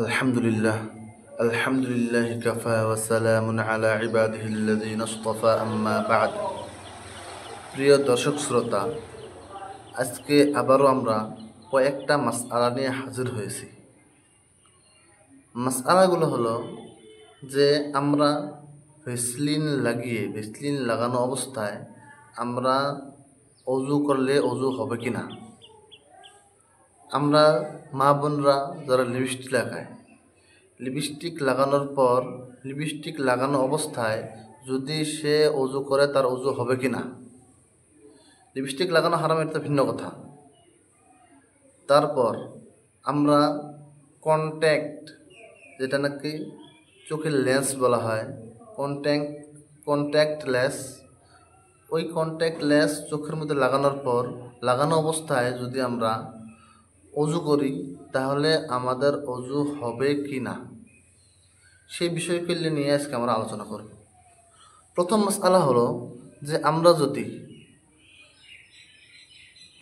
আলহামদুলিল্লাহ আলহামদুলিল্লাহ কাফা ওয়া সালামুন আলা ইবাদিহিল্লাযীনা ইসতাফা আম্মা বা'দ। প্রিয় দর্শক শ্রোতা, আজকে আবারও আমরা কয়েকটা মাসআলা নিয়ে হাজির হয়েছি। মাসআলাগুলো হলো যে আমরা ভেসলিন লাগানো অবস্থায় আমরা অজু করলে অজু হবে কি না। আমরা মা বোনরা যারা লিপস্টিক লাগানোর পর লিপস্টিক লাগানো অবস্থায় যদি সে অজু করে তার অজু হবে কি না। লিপস্টিক লাগানো হারাম, এটা ভিন্ন কথা। তারপর আমরা কন্ট্যাক্ট, যেটা নাকি চোখের লেন্স বলা হয়, কন্ট্যাক্ট লেন্স, ওই কন্ট্যাক্ট লেন্স চোখের মধ্যে লাগানোর পর লাগানো অবস্থায় যদি আমরা অজু করি তাহলে আমাদের অজু হবে কি না, সেই বিষয়কে নিয়ে আজকে আমরা আলোচনা করব। প্রথম মাসআলা হলো যে আমরা যদি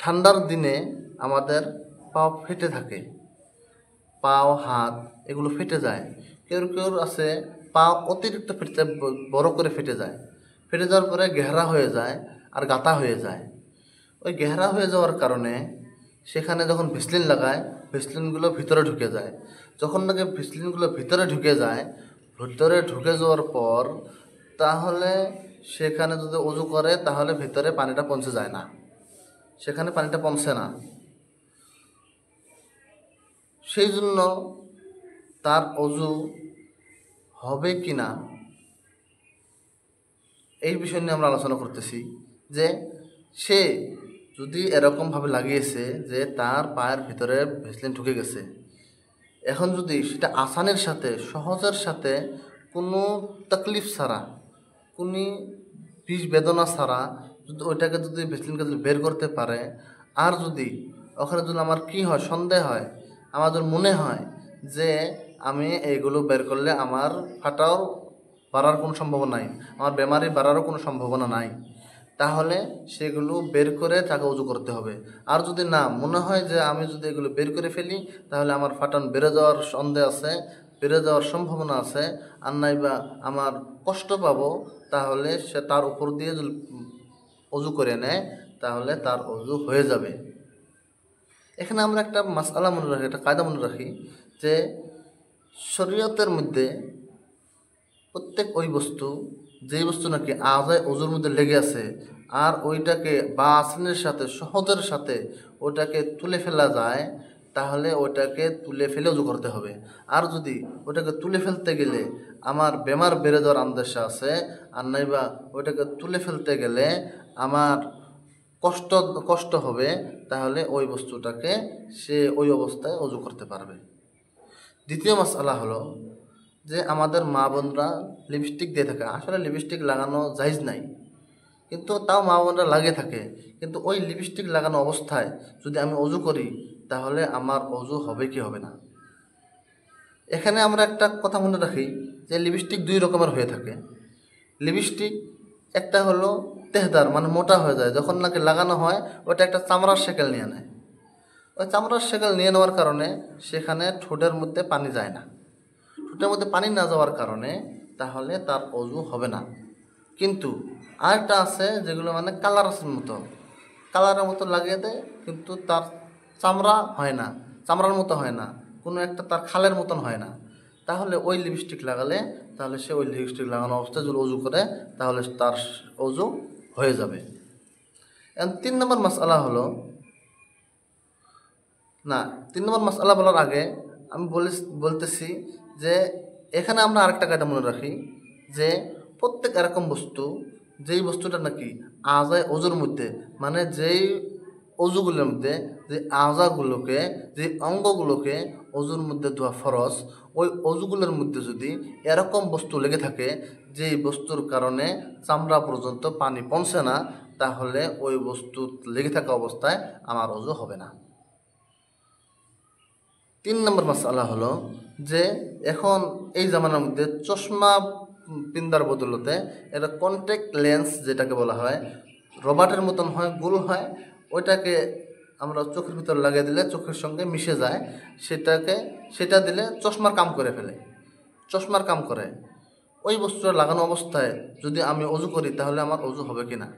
ঠান্ডার দিনে আমাদের পা ফেটে থাকে, পাও হাত এগুলো ফেটে যায়, কেউ আছে পা অতিরিক্ত ফেটে যায়, বড় করে ফেটে যায়, ফেটে যাওয়ার পরে গেহরা হয়ে যায় আর গাতা হয়ে যায়। ওই গেহরা হয়ে যাওয়ার কারণে সেখানে যখন ভেসলিন লাগায়, ভেসলিনগুলো ভিতরে ঢুকে যায়। যখন নাকি ভেসলিনগুলো ভিতরে ঢুকে যাওয়ার পর তাহলে সেখানে যদি অজু করে তাহলে ভিতরে পানিটা পৌঁছে যায় না, সেখানে পানিটা পৌঁছে না। সেই জন্য তার অজু হবে কি না এই বিষয় নিয়ে আমরা আলোচনা করতেছি। যে সে যদি এরকমভাবে লাগিয়েছে যে তার পায়ের ভিতরে ভেসলিন ঢুকে গেছে, এখন যদি সেটা আসানের সাথে, সহজের সাথে, কোনো তকলিফ ছাড়া, কোনো বিষ বেদনা ছাড়া যদি ওইটাকে যদি ভেসলিনকে যদি বের করতে পারে, আর যদি ওখানে যদি আমার কি হয়, সন্দেহ হয়, আমার যদি মনে হয় যে আমি এইগুলো বের করলে আমার বাড়ার কোনো সম্ভাবনা নাই, আমার বেমারি বাড়ারও কোনো সম্ভাবনা নাই, তাহলে সেগুলো বের করে তাকে উজু করতে হবে। আর যদি না মনে হয় যে আমি যদি এগুলো বের করে ফেলি তাহলে আমার ফাটান বেড়ে যাওয়ার সন্দেহ আছে, বেড়ে যাওয়ার সম্ভাবনা আছে, আর নাইবা আমার কষ্ট পাবো, তাহলে সে তার উপর দিয়ে যদি অজু করে নেয় তাহলে তার অজু হয়ে যাবে। এখানে আমরা একটা মাসআলা মনে রাখি, একটা কায়দা মনে রাখি যে শরীয়তের মধ্যে প্রত্যেক ওই বস্তু, যেই বস্তু নাকি আজায় অজুর মধ্যে লেগে আছে আর ওইটাকে বা আসনের সাথে, সহজের সাথে ওইটাকে তুলে ফেলা যায়, তাহলে ওইটাকে তুলে ফেলে অজু করতে হবে। আর যদি ওইটাকে তুলে ফেলতে গেলে আমার বেমার বেড়ে যাওয়ার আন্দেশা আছে, আর নাইবা ওইটাকে তুলে ফেলতে গেলে আমার কষ্ট হবে, তাহলে ওই বস্তুটাকে সে ওই অবস্থায় অজু করতে পারবে। দ্বিতীয় মাসআলা হলো যে আমাদের মা বোনরা লিপস্টিক দিয়ে থাকে। আসলে লিপস্টিক লাগানো জায়েজ নাই, কিন্তু তাও মা বোনরা লাগিয়ে থাকে। কিন্তু ওই লিপস্টিক লাগানো অবস্থায় যদি আমি অজু করি তাহলে আমার অজু হবে কি হবে না। এখানে আমরা একটা কথা মনে রাখি যে লিপস্টিক দুই রকমের হয়ে থাকে। লিপস্টিক একটা হলো তেহদার, মানে মোটা হয়ে যায়, যখন নাকি লাগানো হয় ওটা একটা চামড়ার শেকেল নিয়ে নেয়। ওই চামড়ার শেকেল নিয়ে নেওয়ার কারণে সেখানে ঠোঁটের মধ্যে পানি যায় না, ঠোঁটের মধ্যে পানি না যাওয়ার কারণে তাহলে তার অজু হবে না। কিন্তু আরেকটা আছে যেগুলো মানে কালারের মতো লাগিয়ে দেয়, কিন্তু তার চামড়া হয় না, চামড়ার মতো হয় না, কোনো একটা তার খালের মতন হয় না, তাহলে ওই লিপস্টিক লাগালে তাহলে সে ওই লিপস্টিক লাগানো অবস্থায় যদি অজু করে তাহলে তার অজু হয়ে যাবে। এখন 3 নম্বর মাসআলা হলো, না 3 নম্বর মাসআলা বলার আগে আমি বলতেছি যে এখানে আমরা আরেকটা কায়দা মনে রাখি যে প্রত্যেক এরকম বস্তু, যেই বস্তুটা নাকি আজায় অজুর মধ্যে, মানে যেই অজুগুলোর মধ্যে যে আজাগুলোকে, যে অঙ্গগুলোকে অজুর মধ্যে ধোয়া ফরজ, ওই অজুগুলোর মধ্যে যদি এরকম বস্তু লেগে থাকে যেই বস্তুর কারণে চামড়া পর্যন্ত পানি পৌঁছে না, তাহলে ওই বস্তু লেগে থাকা অবস্থায় আমার অজু হবে না। 3 নম্বর মাসআলা হলো যে এখন এই জামানার মধ্যে চশমা পিন্দার বদলতে এটা কন্ট্যাক্ট লেন্স যেটাকে বলা হয়, রবার্টের মতন হয়, গোল হয়, ওইটাকে আমরা চোখের ভিতর লাগিয়ে দিলে চোখের সঙ্গে মিশে যায়, সেটা দিলে চশমার কাম করে ফেলে, চশমার কাম করে। ওই বস্তুটা লাগানো অবস্থায় যদি আমি অজু করি তাহলে আমার অজু হবে কি না?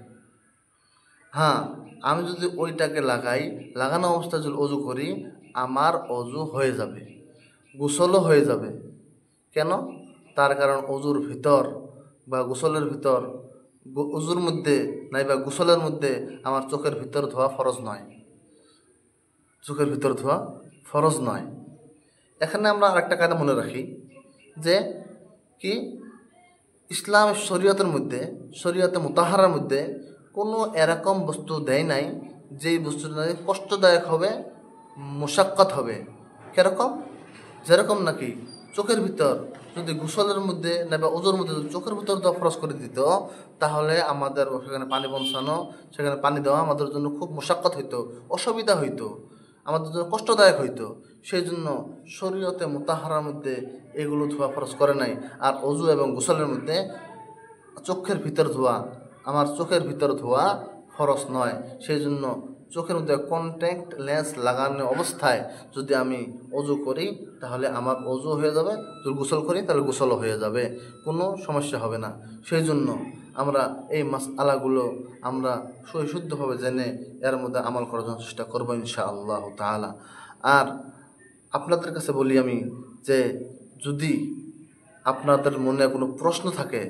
হ্যাঁ, আমি যদি ওইটাকে লাগানো অবস্থায় যদি অজু করি আমার অজু হয়ে যাবে, গোসলও হয়ে যাবে। কেন? তার কারণ অজুর ভিতর বা গোসলের ভিতর, অজুর মধ্যে নাই বা গোসলের মধ্যে আমার চোখের ভিতর ধোয়া ফরজ নয়, চোখের ভিতর ধোয়া ফরজ নয়। এখানে আমরা আরেকটা কায়দা মনে রাখি যে কি, ইসলামের শরীয়তে মুতাহারার মধ্যে কোনো এরকম বস্তু দেয় নাই যেই বস্তুটা কষ্টদায়ক হবে, মুশাক্কাত হবে। কেরকম? যেরকম নাকি চোখের ভিতর যদি গোসলের মধ্যে বা ওজোর মধ্যে যদি চোখের ভিতর দেওয়া ফরজ করে দিত, তাহলে আমাদের সেখানে পানি পৌঁছানো, সেখানে পানি দেওয়া আমাদের জন্য খুব মুশাক্কাত হইতো, অসুবিধা হইতো, আমাদের জন্য কষ্টদায়ক হইতো। সেই জন্য শরীয়তে মুতাহারার মধ্যে এগুলো ধোয়া ফরজ করে নাই। আর অজু এবং গোসলের মধ্যে চোখের ভিতর ধোয়া, আমার চোখের ভিতর ধোয়া ফরজ নয়। সেই জন্য চোখের মধ্যে কন্ট্যাক্ট লেন্স লাগানো অবস্থায় যদি আমি অজু করি তাহলে আমার অজু হয়ে যাবে, যদি গোসল করি তাহলে গোসলও হয়ে যাবে, কোনো সমস্যা হবে না। সেই জন্য আমরা এই মাসআলাগুলো আমরা শুদ্ধভাবে জেনে এর মধ্যে আমল করার জন্য চেষ্টা করবো ইনশাআল্লাহ তাআলা। আর আপনাদের কাছে বলি আমি যে যদি আপনাদের মনে কোনো প্রশ্ন থাকে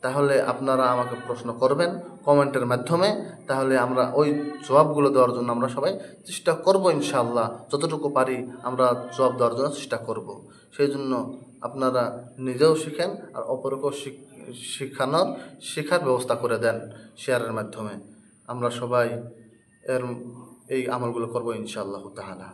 তাহলে আপনারা আমাকে প্রশ্ন করবেন কমেন্টের মাধ্যমে, তাহলে আমরা ওই জবাবগুলো দেওয়ার জন্য আমরা সবাই চেষ্টা করব ইনশাআল্লাহ। যতটুকু পারি আমরা জবাব দেওয়ার জন্য চেষ্টা করব। সেই জন্য আপনারা নিজেও শিখেন আর অপরকেও শেখার ব্যবস্থা করে দেন শেয়ারের মাধ্যমে। আমরা সবাই এই আমলগুলো করব ইনশাআল্লাহ তাআলা।